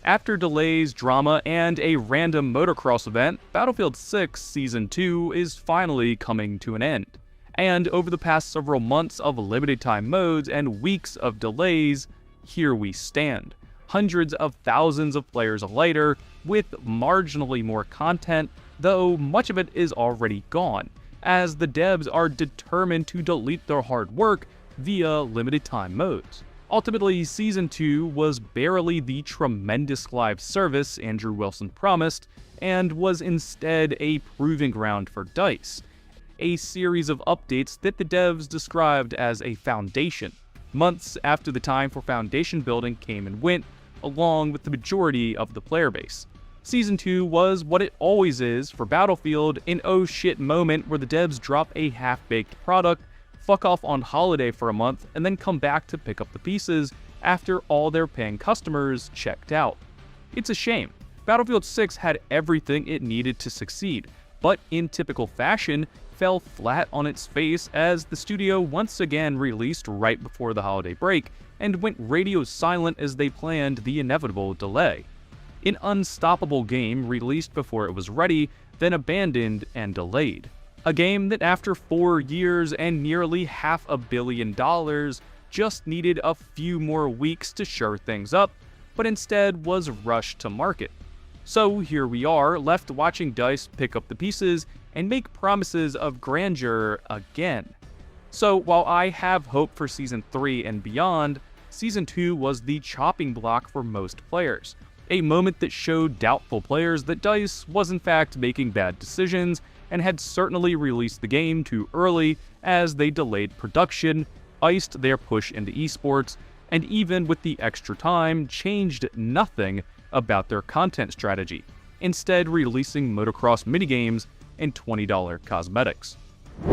After delays, drama, and a random motocross event, Battlefield 6 Season 2 is finally coming to an end. And over the past several months of limited time modes and weeks of delays, here we stand. Hundreds of thousands of players later, with marginally more content, though much of it is already gone, as the devs are determined to delete their hard work via limited time modes. Ultimately, Season 2 was barely the tremendous live service Andrew Wilson promised, and was instead a proving ground for DICE, a series of updates that the devs described as a foundation, months after the time for foundation building came and went, along with the majority of the player base. Season 2 was what it always is for Battlefield, an oh shit moment where the devs drop a half-baked product, fuck off on holiday for a month, and then come back to pick up the pieces after all their paying customers checked out. It's a shame. Battlefield 6 had everything it needed to succeed, but in typical fashion, fell flat on its face as the studio once again released right before the holiday break and went radio silent as they planned the inevitable delay. An unstoppable game released before it was ready, then abandoned and delayed. A game that after 4 years and nearly $500 million just needed a few more weeks to shore things up, but instead was rushed to market. So here we are, left watching DICE pick up the pieces and make promises of grandeur again. So while I have hope for Season 3 and beyond, Season 2 was the chopping block for most players. A moment that showed doubtful players that DICE was in fact making bad decisions and had certainly released the game too early as they delayed production, iced their push into esports, and even with the extra time, changed nothing about their content strategy, instead releasing motocross minigames and $20 cosmetics.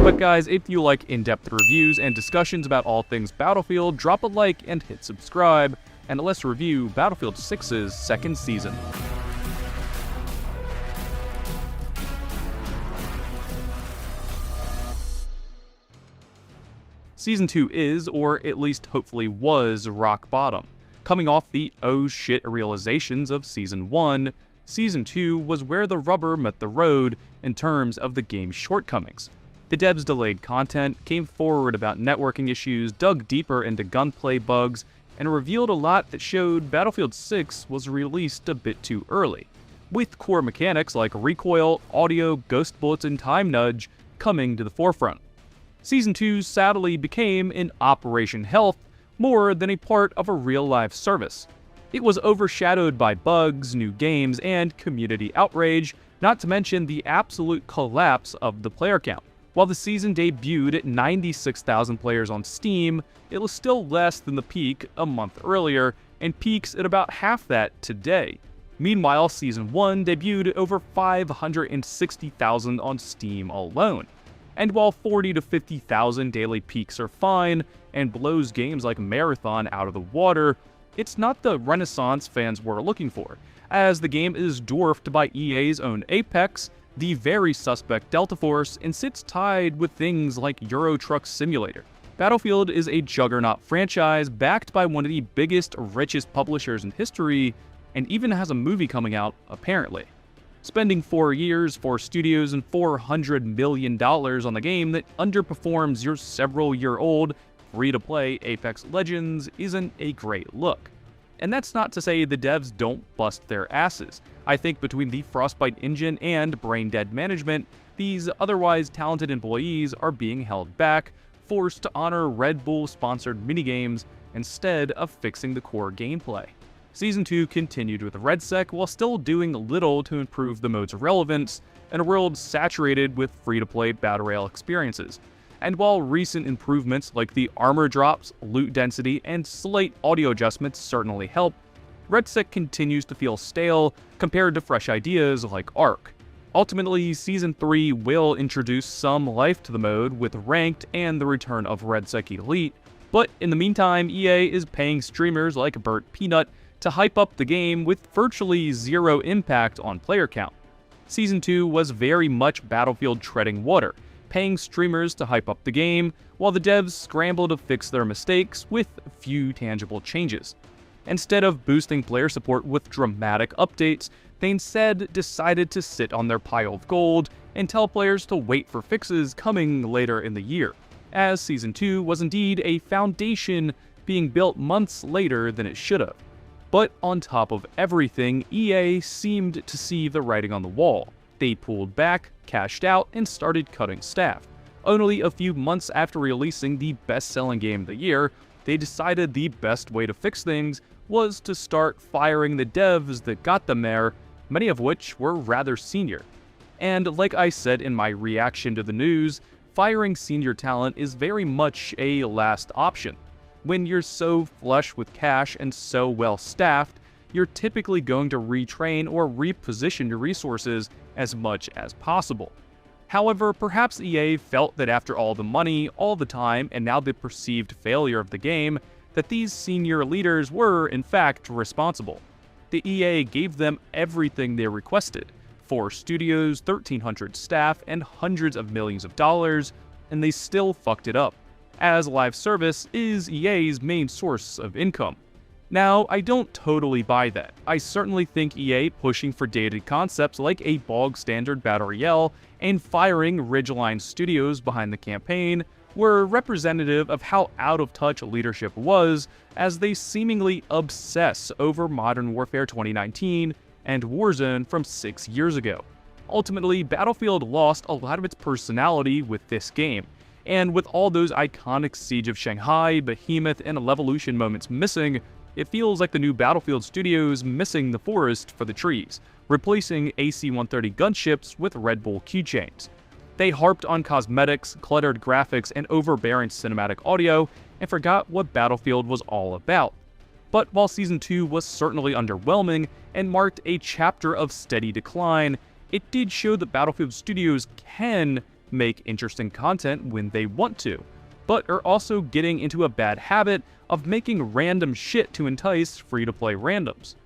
But guys, if you like in-depth reviews and discussions about all things Battlefield, drop a like and hit subscribe, and let's review Battlefield 6's second season. Season 2 is, or at least hopefully was, rock bottom. Coming off the oh shit realizations of Season 1, Season 2 was where the rubber met the road in terms of the game's shortcomings. The devs delayed content, came forward about networking issues, dug deeper into gunplay bugs, and revealed a lot that showed Battlefield 6 was released a bit too early, with core mechanics like recoil, audio, ghost bullets, and time nudge coming to the forefront. Season 2 sadly became an Operation Health more than a part of a real-life service. It was overshadowed by bugs, new games, and community outrage, not to mention the absolute collapse of the player count. While the season debuted at 96,000 players on Steam, it was still less than the peak a month earlier, and peaks at about half that today. Meanwhile, Season 1 debuted at over 560,000 on Steam alone. And while 40 to 50,000 daily peaks are fine and blows games like Marathon out of the water, it's not the renaissance fans were looking for, as the game is dwarfed by EA's own Apex, the very suspect Delta Force, and sits tied with things like Euro Truck Simulator. Battlefield is a juggernaut franchise backed by one of the biggest, richest publishers in history, and even has a movie coming out, apparently. Spending 4 years, 4 studios, and $400 million on the game that underperforms your several-year-old, free-to-play Apex Legends isn't a great look. And that's not to say the devs don't bust their asses. I think between the Frostbite engine and brain-dead management, these otherwise talented employees are being held back, forced to honor Red Bull-sponsored minigames instead of fixing the core gameplay. Season 2 continued with RedSec while still doing little to improve the mode's relevance in a world saturated with free-to-play battle royale experiences. And while recent improvements like the armor drops, loot density, and slight audio adjustments certainly help, RedSec continues to feel stale compared to fresh ideas like Arc. Ultimately, Season 3 will introduce some life to the mode with Ranked and the return of RedSec Elite, but in the meantime, EA is paying streamers like Burt Peanut to hype up the game with virtually zero impact on player count. Season 2 was very much Battlefield treading water, paying streamers to hype up the game, while the devs scramble to fix their mistakes with few tangible changes. Instead of boosting player support with dramatic updates, they instead decided to sit on their pile of gold and tell players to wait for fixes coming later in the year, as Season 2 was indeed a foundation being built months later than it should have. But on top of everything, EA seemed to see the writing on the wall. They pulled back, cashed out, and started cutting staff. Only a few months after releasing the best-selling game of the year, they decided the best way to fix things was to start firing the devs that got them there, many of which were rather senior. And like I said in my reaction to the news, firing senior talent is very much a last option. When you're so flush with cash and so well staffed, you're typically going to retrain or reposition your resources as much as possible. However, perhaps EA felt that after all the money, all the time, and now the perceived failure of the game, that these senior leaders were, in fact, responsible. The EA gave them everything they requested: 4 studios, 1,300 staff, and hundreds of millions of dollars, and they still fucked it up, as live service is EA's main source of income. Now, I don't totally buy that. I certainly think EA pushing for dated concepts like a bog-standard battle royale and firing Ridgeline Studios behind the campaign were representative of how out of touch leadership was, as they seemingly obsess over Modern Warfare 2019 and Warzone from 6 years ago. Ultimately, Battlefield lost a lot of its personality with this game, and with all those iconic Siege of Shanghai, Behemoth, and Levolution moments missing, it feels like the new Battlefield studios missing the forest for the trees, replacing AC-130 gunships with Red Bull keychains. They harped on cosmetics, cluttered graphics, and overbearing cinematic audio, and forgot what Battlefield was all about. But while Season 2 was certainly underwhelming and marked a chapter of steady decline, it did show that Battlefield studios can make interesting content when they want to, but are also getting into a bad habit of making random shit to entice free-to-play randoms.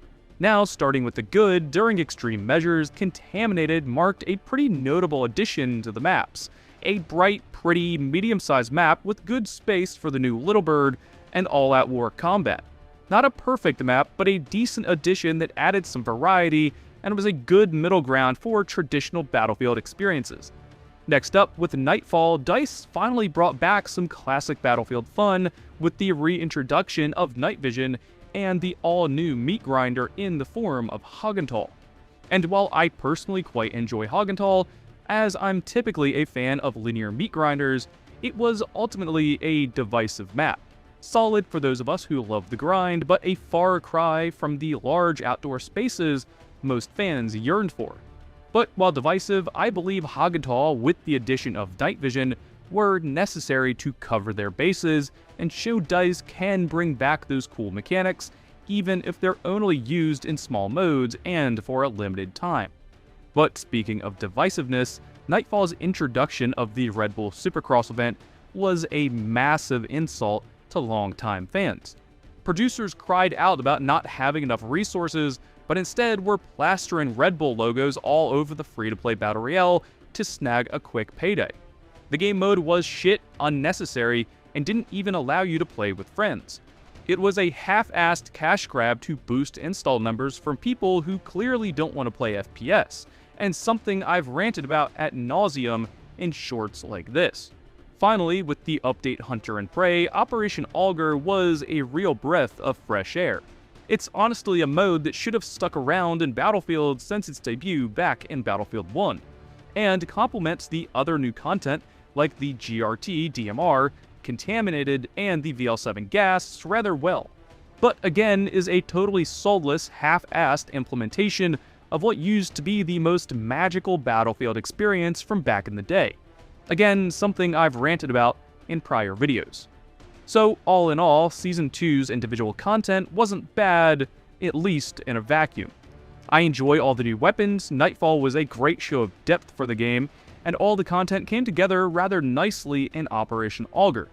Now, starting with the good, during Extreme Measures, Contaminated marked a pretty notable addition to the maps. A bright, pretty, medium-sized map with good space for the new Little Bird and all-out war combat. Not a perfect map, but a decent addition that added some variety and was a good middle ground for traditional Battlefield experiences. Next up, with Nightfall, DICE finally brought back some classic Battlefield fun with the reintroduction of night vision and the all-new meat grinder in the form of Hoggental. And while I personally quite enjoy Hoggental, as I'm typically a fan of linear meat grinders, it was ultimately a divisive map. Solid for those of us who love the grind, but a far cry from the large outdoor spaces most fans yearned for. But while divisive, I believe Hoggental, with the addition of night vision, were necessary to cover their bases and show DICE can bring back those cool mechanics, even if they're only used in small modes and for a limited time. But speaking of divisiveness, Nightfall's introduction of the Red Bull Supercross event was a massive insult to longtime fans. Producers cried out about not having enough resources, but instead were plastering Red Bull logos all over the free-to-play Battle Royale to snag a quick payday. The game mode was shit, unnecessary, and didn't even allow you to play with friends. It was a half-assed cash grab to boost install numbers from people who clearly don't want to play FPS, and something I've ranted about ad nauseum in shorts like this. Finally, with the update Hunter and Prey, Operation Augur was a real breath of fresh air. It's honestly a mode that should have stuck around in Battlefield since its debut back in Battlefield 1, and complements the other new content like the GRT DMR, Contaminated, and the VL7 gas rather well. But again is a totally soulless, half-assed implementation of what used to be the most magical Battlefield experience from back in the day. Again, something I've ranted about in prior videos. So all in all, Season 2's individual content wasn't bad, at least in a vacuum. I enjoy all the new weapons, Nightfall was a great show of depth for the game, and all the content came together rather nicely in Operation Augur.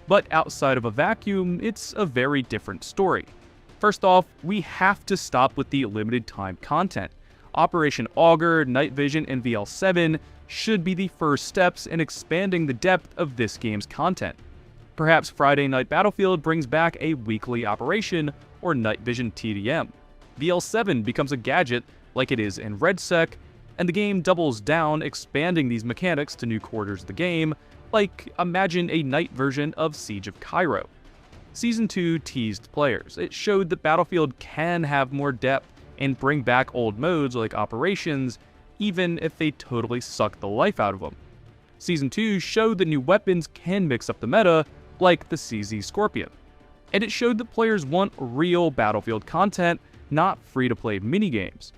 But outside of a vacuum, it's a very different story. First off, we have to stop with the limited time content. Operation Augur, Night Vision, and VL7 should be the first steps in expanding the depth of this game's content. Perhaps Friday Night Battlefield brings back a weekly operation, or night vision TDM. The L7 becomes a gadget like it is in RedSec, and the game doubles down, expanding these mechanics to new quarters of the game, like imagine a night version of Siege of Cairo. Season 2 teased players. It showed that Battlefield can have more depth and bring back old modes like Operations, even if they totally suck the life out of them. Season 2 showed that new weapons can mix up the meta, like the CZ Scorpion. And it showed that players want real Battlefield content, not free-to-play minigames.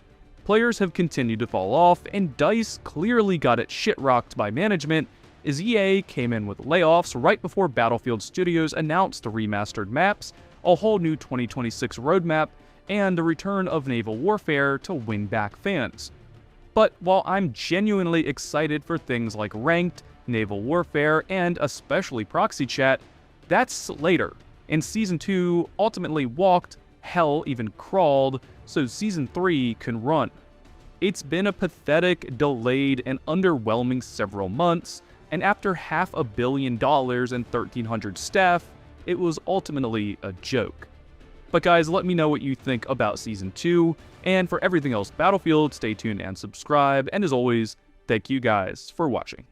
Players have continued to fall off, and DICE clearly got its shit rocked by management as EA came in with layoffs right before Battlefield Studios announced the remastered maps, a whole new 2026 roadmap, and the return of naval warfare to win back fans. But while I'm genuinely excited for things like Ranked, Naval Warfare, and especially Proxy Chat, that's later, and Season 2 ultimately walked, hell even crawled, so Season 3 can run. It's been a pathetic, delayed, and underwhelming several months, and after $500 million and 1,300 staff, it was ultimately a joke. But guys, let me know what you think about Season 2, and for everything else Battlefield, stay tuned and subscribe, and as always, thank you guys for watching.